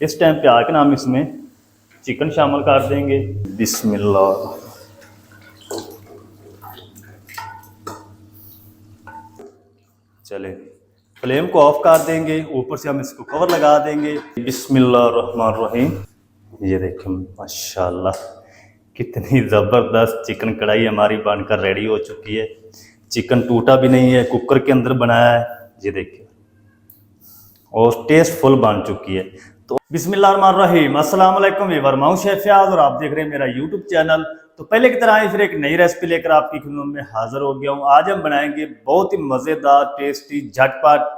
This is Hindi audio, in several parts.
इस टाइम पे आके ना हम इसमें चिकन शामिल कर देंगे। बिस्मिल्लाह। चले, फ्लेम को ऑफ कर देंगे, ऊपर से हम इसको कवर लगा देंगे। बिस्मिल्लाहिर्रहमानिर्रहीम। ये देखें माशाल्लाह कितनी ज़बरदस्त चिकन कढ़ाई हमारी बनकर रेडी हो चुकी है। चिकन टूटा भी नहीं है, कुकर के अंदर बनाया है। ये देखिए और टेस्टफुल बन चुकी है। तो बिस्मिल्लाहिर्रहमानिर्रहीम, अस्सलाम वालेकुम व्यूअर, मैं हूं शेफ फयाज और आप देख रहे हैं मेरा यूट्यूब चैनल। तो पहले की तरह ही फिर एक नई रेसिपी लेकर आपकी खिदमत में हाजिर हो गया हूं। आज हम बनाएंगे बहुत ही मज़ेदार, टेस्टी, झटपट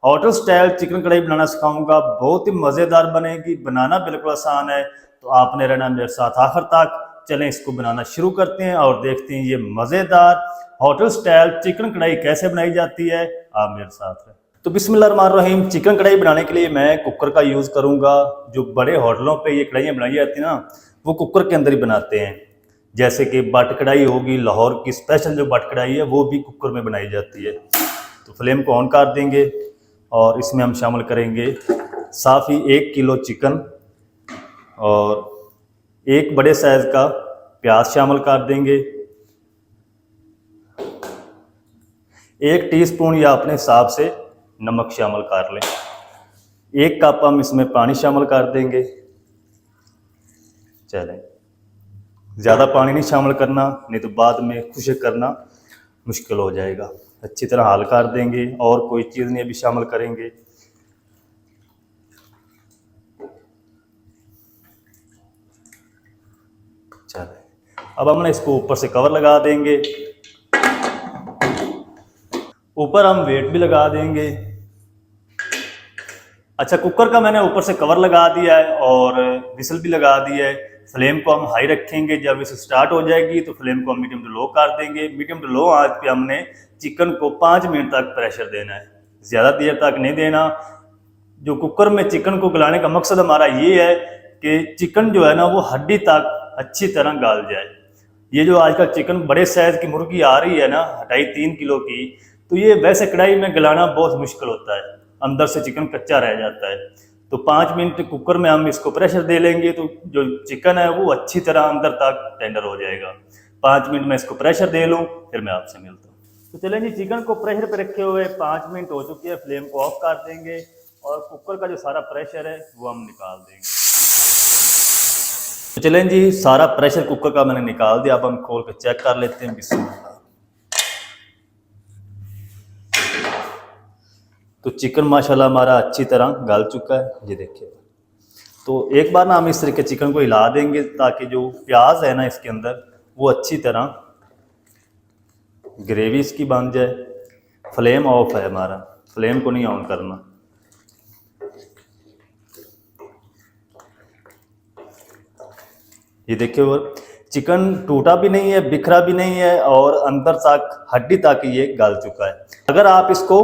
होटल स्टाइल चिकन कढ़ाई बनाना सिखाऊंगा। बहुत ही मज़ेदार बनेगी, बनाना बिल्कुल आसान है। तो आपने रहना मेरे साथ आखिर तक। चलें इसको बनाना शुरू करते हैं और देखते हैं ये मज़ेदार होटल स्टाइल चिकन कढ़ाई कैसे बनाई जाती है। आप मेरे साथ हैं। तो बिस्मिल्लाहिर्रहमानिर्रहीम, चिकन कढ़ाई बनाने के लिए मैं कुकर का यूज़ करूँगा। जो बड़े होटलों पे ये कढ़ाइयाँ बनाई जाती हैं ना, वो कुकर के अंदर ही बनाते हैं। जैसे कि बट कढ़ाई होगी, लाहौर की स्पेशल जो बट कढ़ाई है वो भी कुकर में बनाई जाती है। तो फ्लेम को ऑन कर देंगे और इसमें हम शामिल करेंगे साफ़ी 1 किलो चिकन और 1 बड़े साइज़ का प्याज शामिल कर देंगे। 1 टीस्पून या अपने हिसाब से नमक शामिल कर लें। 1 कप हम इसमें पानी शामिल कर देंगे। चलें, ज़्यादा पानी नहीं शामिल करना, नहीं तो बाद में खुश्क करना मुश्किल हो जाएगा। अच्छी तरह हल कर देंगे और कोई चीज़ नहीं अभी शामिल करेंगे। चलें, अब हमने इसको ऊपर से कवर लगा देंगे। ऊपर हम वेट भी लगा देंगे। अच्छा, कुकर का मैंने ऊपर से कवर लगा दिया है और विसल भी लगा दी है। फ्लेम को हम हाई रखेंगे। जब विसल स्टार्ट हो जाएगी तो फ्लेम को हम मीडियम टू लो कर देंगे। मीडियम टू लो आंच पे हमने चिकन को 5 मिनट तक प्रेशर देना है, ज़्यादा देर तक नहीं देना। जो कुकर में चिकन को गलाने का मकसद हमारा ये है कि चिकन जो है ना वो हड्डी तक अच्छी तरह गल जाए। ये जो आजकल चिकन बड़े साइज़ की मुर्गी आ रही है ना 2.5-3 किलो की, तो ये वैसे कढ़ाई में गलाना बहुत मुश्किल होता है, अंदर से चिकन कच्चा रह जाता है। तो 5 मिनट कुकर में हम इसको प्रेशर दे लेंगे तो जो चिकन है वो अच्छी तरह अंदर तक टेंडर हो जाएगा। 5 मिनट में इसको प्रेशर दे लूँ, फिर मैं आपसे मिलता हूँ। तो चलें जी, चिकन को प्रेशर पे रखे हुए 5 मिनट हो चुकी है। फ्लेम को ऑफ कर देंगे और कुकर का जो सारा प्रेशर है वो हम निकाल देंगे। तो चलें जी, सारा प्रेशर कुकर का मैंने निकाल दिया। अब हम खोल कर चेक कर लेते हैं। बिस्मिल्लाह। तो चिकन माशाल्लाह हमारा अच्छी तरह गल चुका है, ये देखिए। तो एक बार ना हम इस तरीके चिकन को हिला देंगे ताकि जो प्याज है ना इसके अंदर वो अच्छी तरह ग्रेवी इसकी बन जाए। फ्लेम ऑफ है हमारा, फ्लेम को नहीं ऑन करना। ये देखिए, वो चिकन टूटा भी नहीं है, बिखरा भी नहीं है और अंदर तक हड्डी तक ये गल चुका है। अगर आप इसको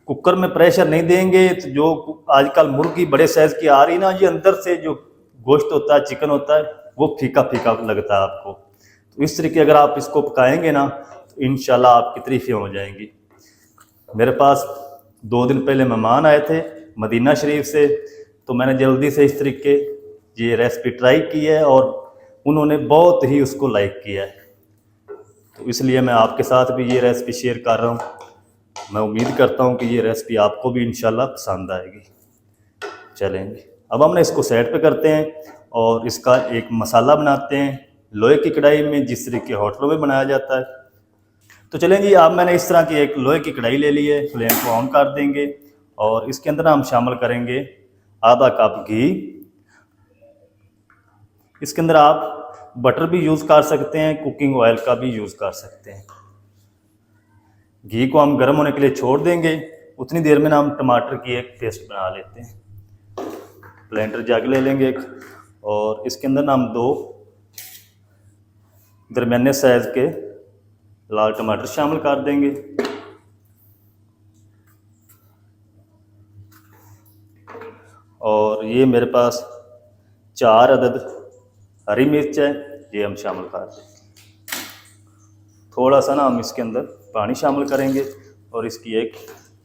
कुकर में प्रेशर नहीं देंगे तो जो आजकल मुर्गी बड़े साइज़ की आ रही ना, ये अंदर से जो गोश्त होता है, चिकन होता है, वो फीका फीका लगता है आपको। तो इस तरीके अगर आप इसको पकाएंगे ना तो इंशाल्लाह आपकी तारीफें हो जाएंगी। मेरे पास 2 दिन पहले मेहमान आए थे मदीना शरीफ से, तो मैंने जल्दी से इस तरीके ये रेसिपी ट्राई की है और उन्होंने बहुत ही उसको लाइक किया है। तो इसलिए मैं आपके साथ भी ये रेसिपी शेयर कर रहा हूँ। मैं उम्मीद करता हूँ कि ये रेसिपी आपको भी इंशाल्लाह पसंद आएगी। चलेंगे, अब हमने इसको साइड पे करते हैं और इसका एक मसाला बनाते हैं लोहे की कढ़ाई में, जिस तरीके होटलों में बनाया जाता है। तो चलें जी, अब मैंने इस तरह की एक लोहे की कढ़ाई ले ली है। फ्लेम को ऑन कर देंगे और इसके अंदर हम शामिल करेंगे आधा कप घी। इसके अंदर आप बटर भी यूज़ कर सकते हैं, कुकिंग ऑयल का भी यूज़ कर सकते हैं। घी को हम गर्म होने के लिए छोड़ देंगे। उतनी देर में ना हम टमाटर की एक पेस्ट बना लेते हैं। ब्लेंडर जग ले लेंगे एक और इसके अंदर ना हम 2 दरमियाने साइज़ के लाल टमाटर शामिल कर देंगे। और ये मेरे पास 4 अदद हरी मिर्च है, ये हम शामिल कर देंगे। थोड़ा सा ना हम इसके अंदर पानी शामिल करेंगे और इसकी एक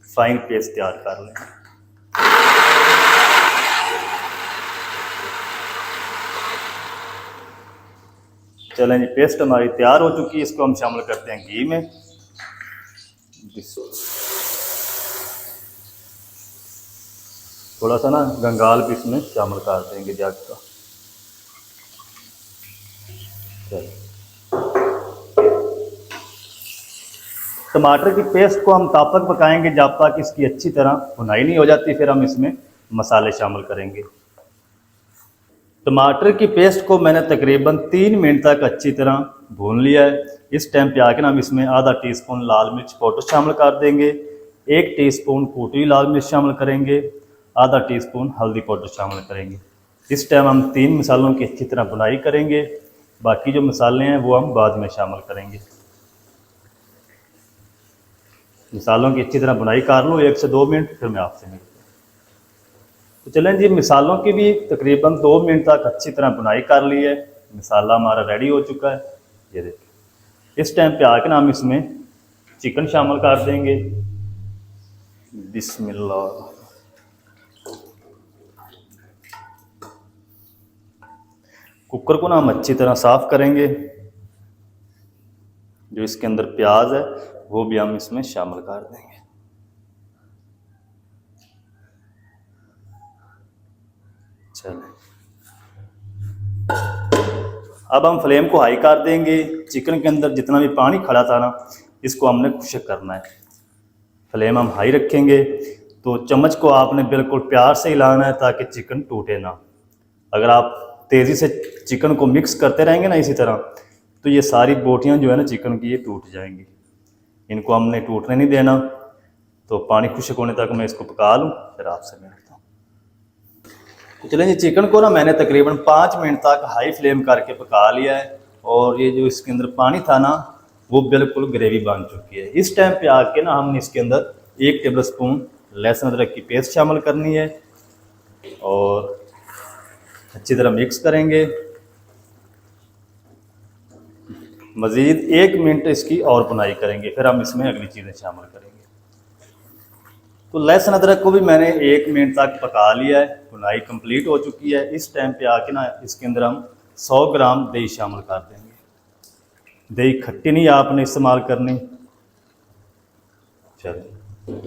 फाइन पेस्ट तैयार कर लेंगे। चलें जी, पेस्ट हमारी तैयार हो चुकी है। इसको हम शामिल करते हैं घी में। थोड़ा सा ना गंगाल भी इसमें शामिल कर देंगे जग का। चलिए, टमाटर की पेस्ट को हम तब तक पकाएंगे जब तक इसकी अच्छी तरह भुनाई नहीं हो जाती। फिर हम इसमें मसाले शामिल करेंगे। टमाटर की पेस्ट को मैंने तकरीबन 3 मिनट तक अच्छी तरह भून लिया है। इस टाइम पे आके ना हम इसमें आधा टीस्पून लाल मिर्च पाउडर शामिल कर देंगे, 1 टीस्पून कुटी हुई लाल मिर्च शामिल करेंगे, आधा टीस्पून हल्दी पाउडर शामिल करेंगे। इस टाइम हम 3 मसालों की अच्छी तरह बुनाई करेंगे। बाकी जो मसाले हैं वो हम बाद में शामिल करेंगे। मसालों की अच्छी तरह बुनाई कर लो 1 से 2 मिनट, फिर मैं आपसे मिलता हूँ। तो चलें जी, मसालों की भी तकरीबन 2 मिनट तक अच्छी तरह बुनाई कर ली है। मसाला हमारा रेडी हो चुका है, ये देखिए। इस टाइम पे आके ना हम इसमें चिकन शामिल कर देंगे। बिस्मिल्लाह। कुकर को ना हम अच्छी तरह साफ करेंगे। जो इसके अंदर प्याज है वो भी हम इसमें शामिल कर देंगे। चलें, अब हम फ्लेम को हाई कर देंगे। चिकन के अंदर जितना भी पानी खड़ा था ना, इसको हमने खुश्क करना है। फ्लेम हम हाई रखेंगे। तो चम्मच को आपने बिल्कुल प्यार से हिलाना है ताकि चिकन टूटे ना। अगर आप तेज़ी से चिकन को मिक्स करते रहेंगे ना इसी तरह, तो ये सारी बोटियां जो है ना चिकन की, ये टूट जाएंगी। इनको हमने टूटने नहीं देना। तो पानी खुश्क होने तक मैं इसको पका लूँ, फिर आपसे मिलता हूँ। तो चलें जी, चिकन को ना मैंने तकरीबन 5 मिनट तक हाई फ्लेम करके पका लिया है। और ये जो इसके अंदर पानी था ना, वो बिल्कुल ग्रेवी बन चुकी है। इस टाइम पे आके ना हमने इसके अंदर 1 टेबल स्पून लहसुन अदरक की पेस्ट शामिल करनी है और अच्छी तरह मिक्स करेंगे। मज़ीद 1 मिनट इसकी और बुनाई करेंगे, फिर हम इसमें अगली चीज़ें शामिल करेंगे। तो लहसुन अदरक को भी मैंने 1 मिनट तक पका लिया है। बुनाई कंप्लीट हो चुकी है। इस टाइम पे आके ना इसके अंदर हम 100 ग्राम दही शामिल कर देंगे। दही खट्टी नहीं आपने इस्तेमाल करनी। चलिए,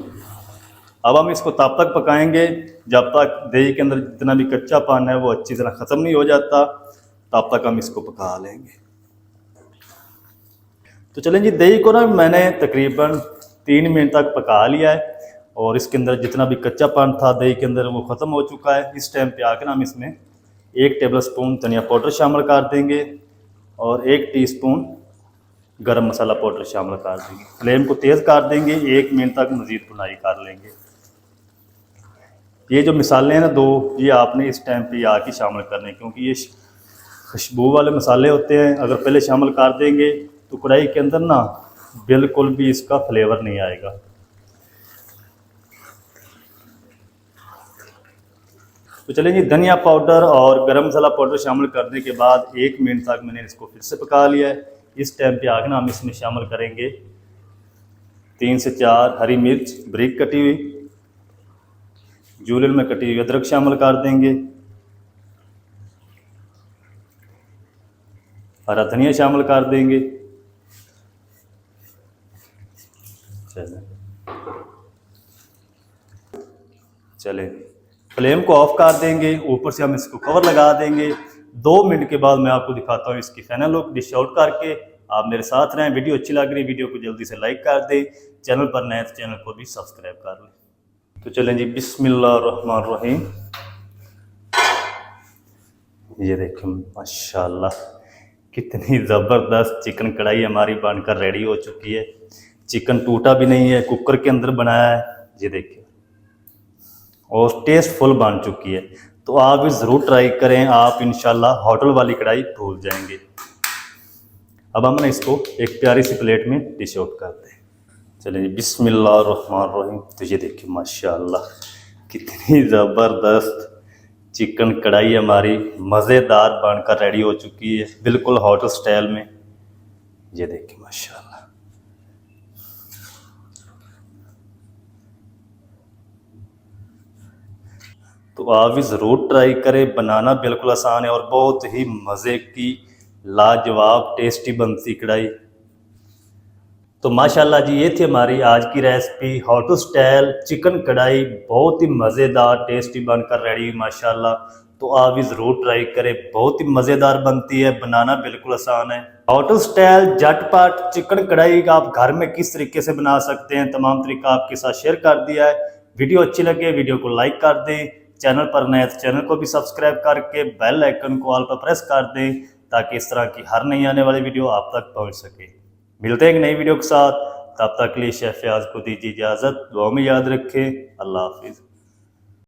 अब हम इसको तब तक पकाएंगे जब तक दही के अंदर जितना भी कच्चापन है वो अच्छी तरह ख़त्म नहीं हो जाता। तब तक हम इसको पका लेंगे। तो चलें जी, दही को ना मैंने तकरीबन 3 मिनट तक पका लिया है और इसके अंदर जितना भी कच्चापन था दही के अंदर वो ख़त्म हो चुका है। इस टाइम पे आकर हम इसमें 1 टेबल स्पून धनिया पाउडर शामिल कर देंगे और 1 टीस्पून गरम मसाला पाउडर शामिल कर देंगे। फ्लेम को तेज़ कर देंगे, 1 मिनट तक मज़ीद बुनाई कर लेंगे। ये जो मसाले हैं ना 2, ये आपने इस टाइम पे आके शामिल करने, क्योंकि ये खुशबू वाले मसाले होते हैं। अगर पहले शामिल कर देंगे तो कढ़ाई के अंदर ना बिल्कुल भी इसका फ्लेवर नहीं आएगा। तो चलिए जी, धनिया पाउडर और गरम मसाला पाउडर शामिल करने के बाद 1 मिनट तक मैंने इसको फिर से पका लिया है। इस टाइम पे आगे ना हम इसमें शामिल करेंगे 3 से 4 हरी मिर्च बारीक कटी हुई, जूलियन में कटी हुई अदरक शामिल कर देंगे, हरा धनिया शामिल कर देंगे। चले, फ्लेम को ऑफ कर देंगे। ऊपर से हम इसको कवर लगा देंगे। 2 मिनट के बाद मैं आपको दिखाता हूँ इसकी फाइनल लुक डिश आउट करके। आप मेरे साथ रहें। वीडियो अच्छी लग रही है, वीडियो को जल्दी से लाइक कर दें। चैनल पर नए तो चैनल को भी सब्सक्राइब कर लें। तो चलें जी, बिस्मिल्लाहिर्रहमानिर्रहीम। ये देखें माशाल्लाह, कितनी ज़बरदस्त चिकन कढ़ाई हमारी बनकर रेडी हो चुकी है। चिकन टूटा भी नहीं है, कुकर के अंदर बनाया है, ये देखिए, और टेस्टफुल बन चुकी है। तो आप भी ज़रूर ट्राई करें। आप इंशाल्लाह होटल वाली कढ़ाई भूल जाएंगे। अब हम ना इसको एक प्यारी सी प्लेट में डिश आउट करते हैं। चलिए, बिस्मिल्लाहिर्रहमानिर्रहीम। तो ये देखिए माशाल्लाह, कितनी ज़बरदस्त चिकन कढ़ाई हमारी मज़ेदार बनकर रेडी हो चुकी है, बिल्कुल होटल स्टाइल में। ये देखिए माशाल्लाह। तो आप भी ज़रूर ट्राई करें। बनाना बिल्कुल आसान है और बहुत ही मज़े की लाजवाब टेस्टी बनती कढ़ाई। तो माशाल्लाह जी ये थी हमारी आज की रेसिपी होटल स्टाइल चिकन कढ़ाई, बहुत ही मज़ेदार टेस्टी बनकर रेडी माशाल्लाह। तो आप भी ज़रूर ट्राई करें, बहुत ही मज़ेदार बनती है, बनाना बिल्कुल आसान है। होटल स्टाइल झटपट चिकन कढ़ाई आप घर में किस तरीके से बना सकते हैं, तमाम तरीका आपके साथ शेयर कर दिया है। वीडियो अच्छी लगे वीडियो को लाइक कर दें, चैनल पर नए तो चैनल को भी सब्सक्राइब करके बेल आइकन को ऑल पर प्रेस कर दें, ताकि इस तरह की हर नई आने वाली वीडियो आप तक पहुँच सके। मिलते हैं एक नई वीडियो के साथ, तब तक के लिए शेफ फयाज को दीजिए इजाज़त, दुआ में याद रखें। अल्लाह हाफिज़।